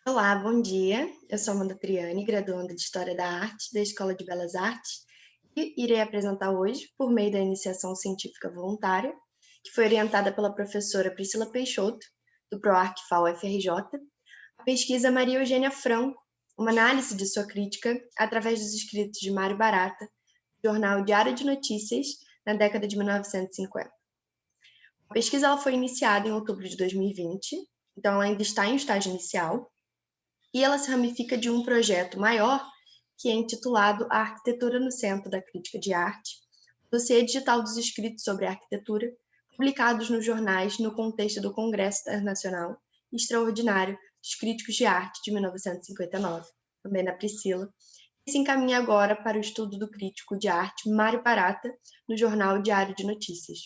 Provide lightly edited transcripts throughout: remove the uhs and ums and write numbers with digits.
Olá, bom dia. Eu sou Amanda Triani, graduanda de História da Arte da Escola de Belas Artes, e irei apresentar hoje, por meio da iniciação científica voluntária, que foi orientada pela professora Priscila Peixoto, do PROARC FAO-FRJ, a pesquisa Maria Eugênia Franco, uma análise de sua crítica através dos escritos de Mário Barata, do jornal Diário de Notícias, na década de 1950. A pesquisa ela foi iniciada em outubro de 2020, então ela ainda está em estágio inicial, e ela se ramifica de um projeto maior que é intitulado A Arquitetura no Centro da Crítica de Arte, dossiê digital dos escritos sobre a arquitetura, publicados nos jornais no contexto do Congresso Internacional Extraordinário dos Críticos de Arte de 1959, também da Priscila, e se encaminha agora para o estudo do crítico de arte Mário Barata, no jornal Diário de Notícias.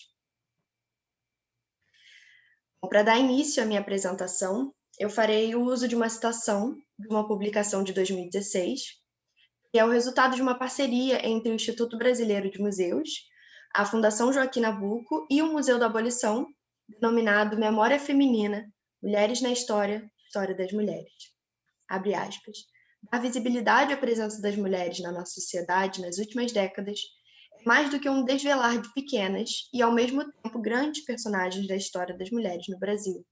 Para dar início à minha apresentação, eu farei o uso de uma citação de uma publicação de 2016, que é o resultado de uma parceria entre o Instituto Brasileiro de Museus, a Fundação Joaquim Nabuco e o Museu da Abolição, denominado Memória Feminina, Mulheres na História, História das Mulheres. Abre aspas. Dar visibilidade à presença das mulheres na nossa sociedade nas últimas décadas é mais do que um desvelar de pequenas e, ao mesmo tempo, grandes personagens da história das mulheres no Brasil.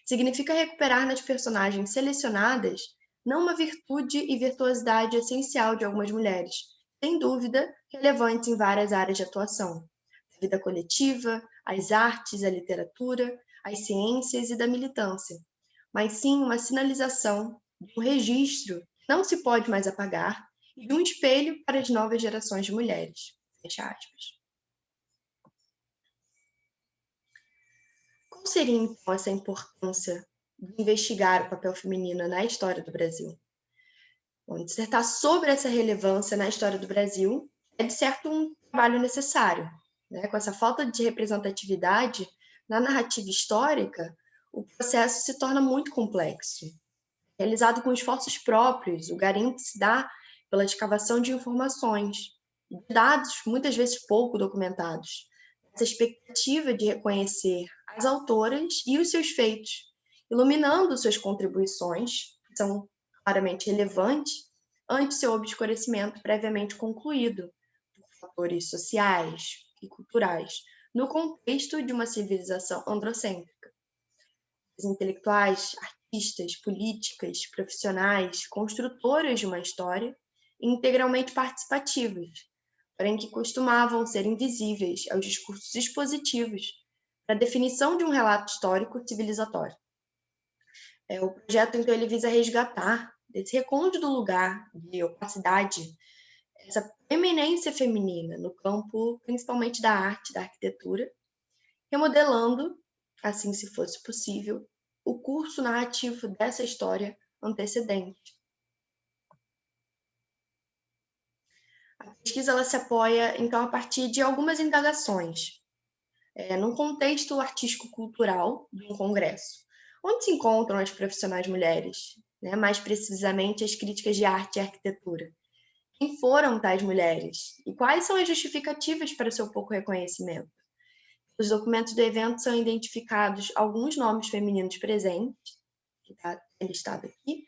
Significa recuperar nas personagens selecionadas não uma virtude e virtuosidade essencial de algumas mulheres, sem dúvida relevantes em várias áreas de atuação, da vida coletiva, as artes, a literatura, as ciências e da militância, mas sim uma sinalização de um registro que não se pode mais apagar e de um espelho para as novas gerações de mulheres. Fecha aspas. Qual seria, então, essa importância de investigar o papel feminino na história do Brasil? Bom, dissertar sobre essa relevância na história do Brasil é, de certo, um trabalho necessário. Né? Com essa falta de representatividade na narrativa histórica, o processo se torna muito complexo. Realizado com esforços próprios, o garimpo se dá pela escavação de informações, de dados muitas vezes pouco documentados. Essa expectativa de reconhecer as autoras e os seus feitos, iluminando suas contribuições, que são claramente relevantes, ante seu obscurecimento previamente concluído por fatores sociais e culturais, no contexto de uma civilização androcêntrica. Os intelectuais, artistas, políticas, profissionais, construtoras de uma história, integralmente participativas, porém que costumavam ser invisíveis aos discursos expositivos para a definição de um relato histórico civilizatório. O projeto, então, ele visa resgatar desse recôndito lugar de opacidade essa eminência feminina no campo, principalmente da arte, da arquitetura, remodelando, assim se fosse possível, o curso narrativo dessa história antecedente. A pesquisa ela se apoia, então, a partir de algumas indagações, num contexto artístico-cultural de um congresso, onde se encontram as profissionais mulheres, né, mais precisamente as críticas de arte e arquitetura. Quem foram tais mulheres? E quais são as justificativas para o seu pouco reconhecimento? Nos documentos do evento são identificados alguns nomes femininos presentes, que está listado aqui,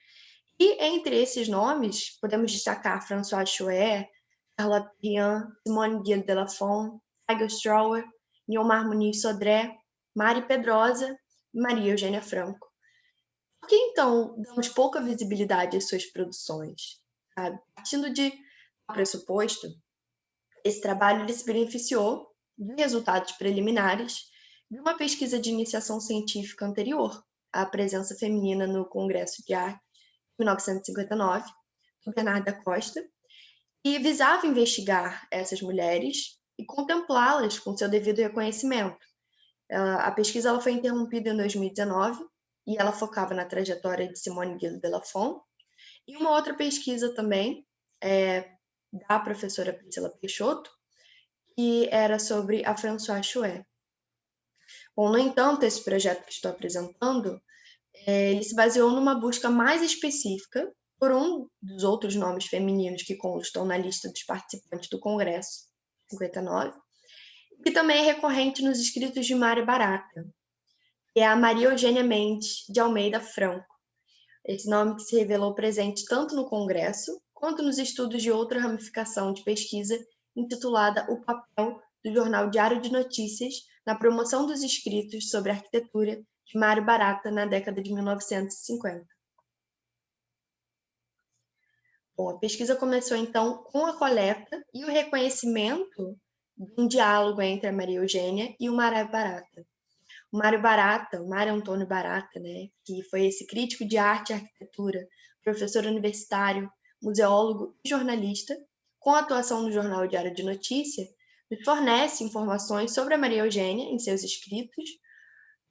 e entre esses nomes podemos destacar Françoise Chouet, Charlotte Briand, Simone Gilles de Lafon, Tiger Strower, Niomar Muniz Sodré, Mari Pedrosa e Maria Eugênia Franco. Por que, então, damos pouca visibilidade às suas produções? Sabe? Partindo de pressuposto, esse trabalho ele se beneficiou de resultados preliminares de uma pesquisa de iniciação científica anterior à presença feminina no Congresso de Arte de 1959, do Bernardo da Costa, e visava investigar essas mulheres e contemplá-las com seu devido reconhecimento. A pesquisa ela foi interrompida em 2019 e ela focava na trajetória de Simone Gilles de Lafon, e uma outra pesquisa também, da professora Priscila Peixoto, que era sobre a Françoise Chouet. Bom, no entanto, esse projeto que estou apresentando, ele se baseou numa busca mais específica por um dos outros nomes femininos que constam na lista dos participantes do Congresso 59, que também é recorrente nos escritos de Mário Barata, que é a Maria Eugênia Mendes de Almeida Franco, Esse nome que se revelou presente tanto no Congresso quanto nos estudos de outra ramificação de pesquisa intitulada O Papel do Jornal Diário de Notícias na promoção dos escritos sobre arquitetura de Mário Barata na década de 1950. Bom, a pesquisa começou então com a coleta e o reconhecimento de um diálogo entre a Maria Eugênia e o Mário Barata. O Mário Antônio Barata, né, que foi esse crítico de arte e arquitetura, professor universitário, museólogo e jornalista, com atuação no jornal Diário de Notícia, nos fornece informações sobre a Maria Eugênia em seus escritos,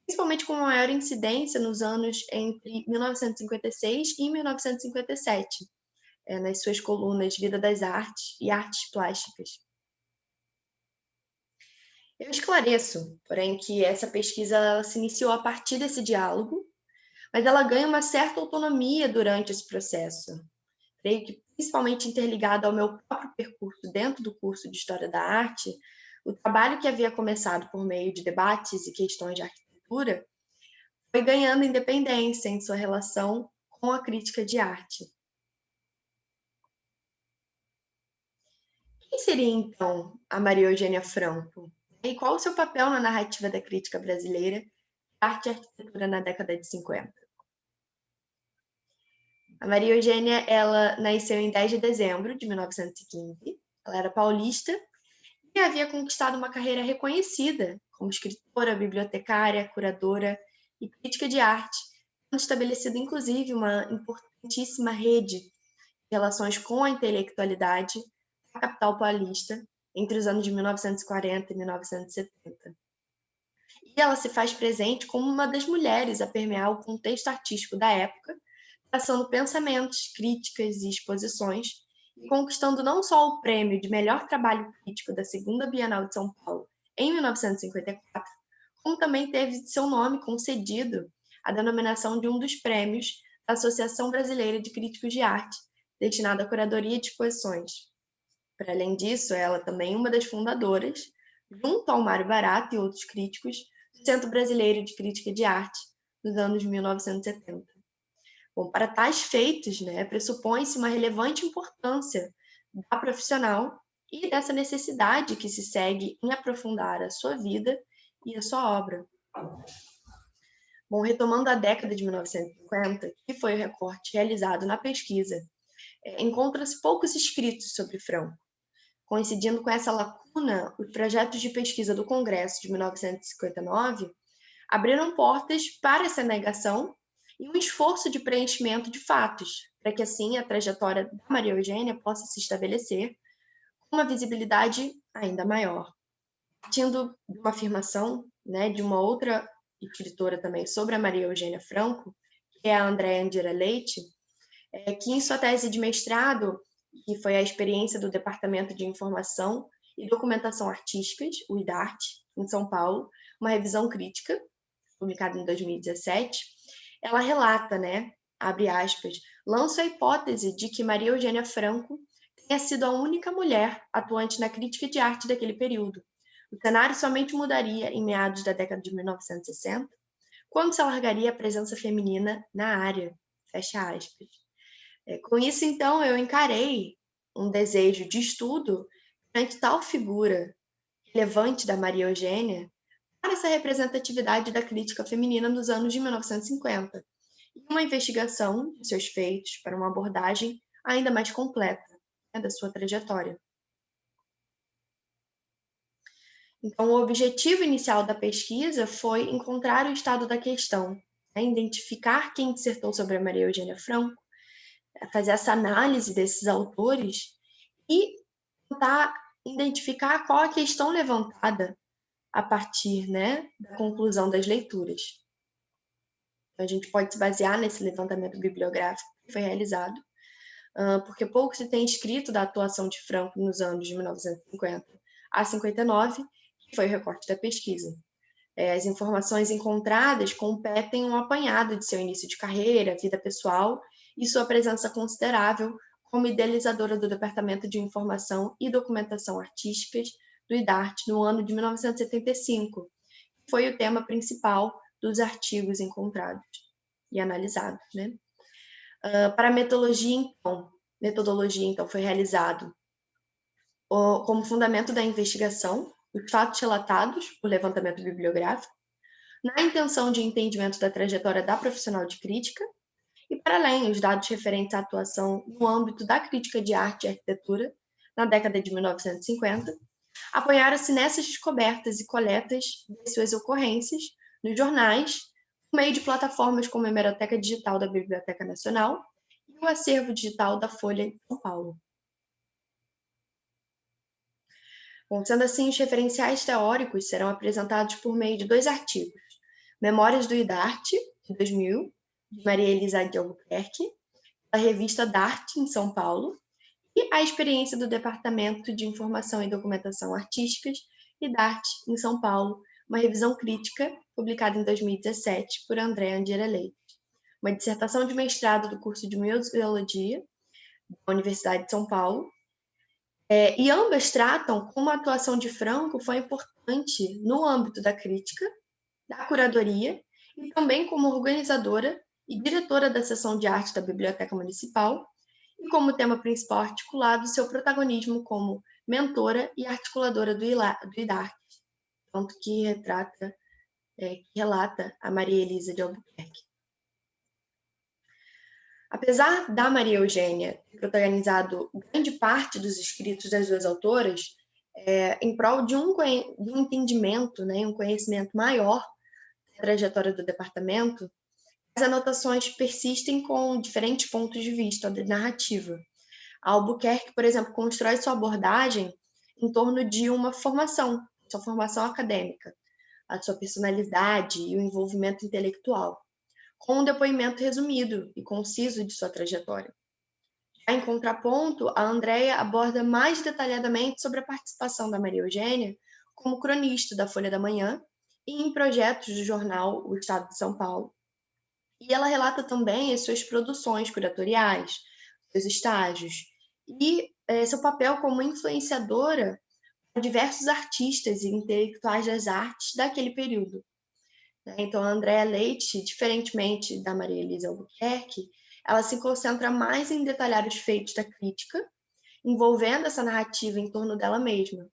principalmente com maior incidência nos anos entre 1956 e 1957, nas suas colunas Vida das Artes e Artes Plásticas. Eu esclareço, porém, que essa pesquisa se iniciou a partir desse diálogo, mas ela ganha uma certa autonomia durante esse processo. Creio que, principalmente interligado ao meu próprio percurso dentro do curso de História da Arte, o trabalho que havia começado por meio de debates e questões de arquitetura foi ganhando independência em sua relação com a crítica de arte. Quem seria, então, a Maria Eugênia Franco? E qual o seu papel na narrativa da crítica brasileira de arte e arquitetura na década de 50? A Maria Eugênia, ela nasceu em 10 de dezembro de 1915. Ela era paulista e havia conquistado uma carreira reconhecida como escritora, bibliotecária, curadora e crítica de arte, tendo estabelecido, inclusive, uma importantíssima rede de relações com a intelectualidade da capital paulista entre os anos de 1940 e 1970. E ela se faz presente como uma das mulheres a permear o contexto artístico da época, traçando pensamentos, críticas e exposições, e conquistando não só o prêmio de melhor trabalho crítico da Segunda Bienal de São Paulo em 1954, como também teve seu nome concedido a denominação de um dos prêmios da Associação Brasileira de Críticos de Arte, destinado à curadoria de exposições. Para além disso, ela também é uma das fundadoras, junto ao Mário Barata e outros críticos, do Centro Brasileiro de Crítica de Arte, nos anos 1970. Bom, para tais feitos, né, pressupõe-se uma relevante importância da profissional e dessa necessidade que se segue em aprofundar a sua vida e a sua obra. Bom, retomando a década de 1950, que foi o recorte realizado na pesquisa, encontra-se poucos escritos sobre Franco. Coincidindo com essa lacuna, os projetos de pesquisa do Congresso de 1959 abriram portas para essa negação e um esforço de preenchimento de fatos, para que assim a trajetória da Maria Eugênia possa se estabelecer com uma visibilidade ainda maior. Partindo de uma afirmação, né, de uma outra escritora também sobre a Maria Eugênia Franco, que é a Andréa Andira Leite, que em sua tese de mestrado, que foi a experiência do Departamento de Informação e Documentação Artísticas, o IDART, em São Paulo, uma revisão crítica, publicada em 2017, ela relata, né, abre aspas, lança a hipótese de que Maria Eugênia Franco tenha sido a única mulher atuante na crítica de arte daquele período. O cenário somente mudaria em meados da década de 1960, quando se alargaria a presença feminina na área, fecha aspas. Com isso, então, eu encarei um desejo de estudo perante tal figura relevante da Maria Eugênia para essa representatividade da crítica feminina nos anos de 1950 e uma investigação de seus feitos para uma abordagem ainda mais completa, né, da sua trajetória. Então, o objetivo inicial da pesquisa foi encontrar o estado da questão, né, identificar quem dissertou sobre a Maria Eugênia Franco, fazer essa análise desses autores e tentar identificar qual a questão levantada a partir, né, da conclusão das leituras. Então, a gente pode se basear nesse levantamento bibliográfico que foi realizado, porque pouco se tem escrito da atuação de Franco nos anos de 1950 a 59, que foi o recorte da pesquisa. As informações encontradas competem um apanhado de seu início de carreira, vida pessoal e sua presença considerável como idealizadora do Departamento de Informação e Documentação Artísticas do IDART no ano de 1975, que foi o tema principal dos artigos encontrados e analisados, né? Para a metodologia, então, foi realizado como fundamento da investigação os fatos relatados por levantamento bibliográfico, na intenção de entendimento da trajetória da profissional de crítica, e, para além, os dados referentes à atuação no âmbito da crítica de arte e arquitetura na década de 1950, apoiaram-se nessas descobertas e coletas de suas ocorrências nos jornais, por meio de plataformas como a Hemeroteca Digital da Biblioteca Nacional e o Acervo Digital da Folha de São Paulo. Bom, sendo assim, os referenciais teóricos serão apresentados por meio de 2 artigos: Memórias do IDARTE, de 2000, de Maria Elisa de Albuquerque, da revista Darte, em São Paulo, e a experiência do Departamento de Informação e Documentação Artísticas e Darte, em São Paulo, uma revisão crítica, publicada em 2017 por André Andira Leite, uma dissertação de mestrado do curso de Museologia da Universidade de São Paulo, e ambas tratam como a atuação de Franco foi importante no âmbito da crítica, da curadoria e também como organizadora e diretora da seção de arte da Biblioteca Municipal, e como tema principal articulado seu protagonismo como mentora e articuladora do IDARC, tanto que relata a Maria Elisa de Albuquerque. Apesar da Maria Eugênia ter protagonizado grande parte dos escritos das duas autoras, em prol de um entendimento, né, um conhecimento maior da trajetória do departamento, as anotações persistem com diferentes pontos de vista da narrativa. A Albuquerque, por exemplo, constrói sua abordagem em torno de uma formação, sua formação acadêmica, a sua personalidade e o envolvimento intelectual, com um depoimento resumido e conciso de sua trajetória. Já em contraponto, a Andrea aborda mais detalhadamente sobre a participação da Maria Eugênia como cronista da Folha da Manhã e em projetos do jornal O Estado de São Paulo. E ela relata também as suas produções curatoriais, seus estágios e seu papel como influenciadora para diversos artistas e intelectuais das artes daquele período. Então, a Andrea Leite, diferentemente da Maria Elisa Albuquerque, ela se concentra mais em detalhar os feitos da crítica, envolvendo essa narrativa em torno dela mesma.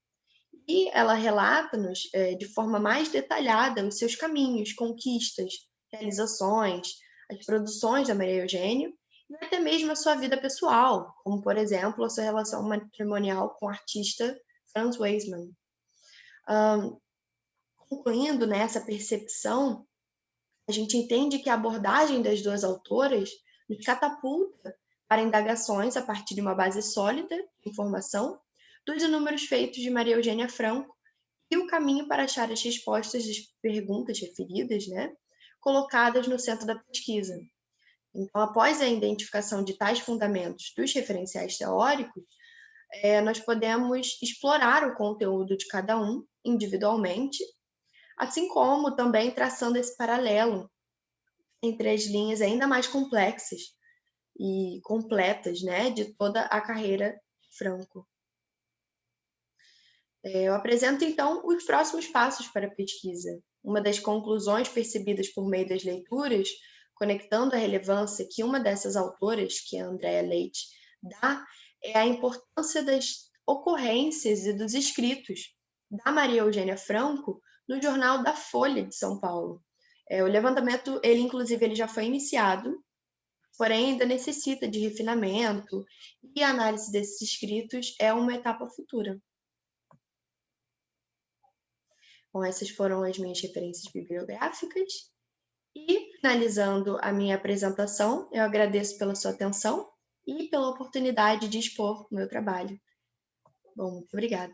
E ela relata-nos de forma mais detalhada os seus caminhos, conquistas, realizações, as produções da Maria Eugênia e até mesmo a sua vida pessoal, como, por exemplo, a sua relação matrimonial com o artista Franz Weismann. Concluindo nessa percepção, a gente entende que a abordagem das duas autoras nos catapulta para indagações a partir de uma base sólida de informação dos inúmeros feitos de Maria Eugênia Franco e o caminho para achar as respostas das perguntas referidas, né, colocadas no centro da pesquisa. Então, após a identificação de tais fundamentos dos referenciais teóricos, nós podemos explorar o conteúdo de cada um individualmente, assim como também traçando esse paralelo entre as linhas ainda mais complexas e completas, né, de toda a carreira de Franco. Eu apresento, então, os próximos passos para a pesquisa. Uma das conclusões percebidas por meio das leituras, conectando a relevância que uma dessas autoras, que é a Andrea Leite, dá, é a importância das ocorrências e dos escritos da Maria Eugênia Franco no jornal da Folha de São Paulo. O levantamento, ele já foi iniciado, porém ainda necessita de refinamento, e a análise desses escritos é uma etapa futura. Bom, essas foram as minhas referências bibliográficas. E, finalizando a minha apresentação, eu agradeço pela sua atenção e pela oportunidade de expor o meu trabalho. Bom, muito obrigada.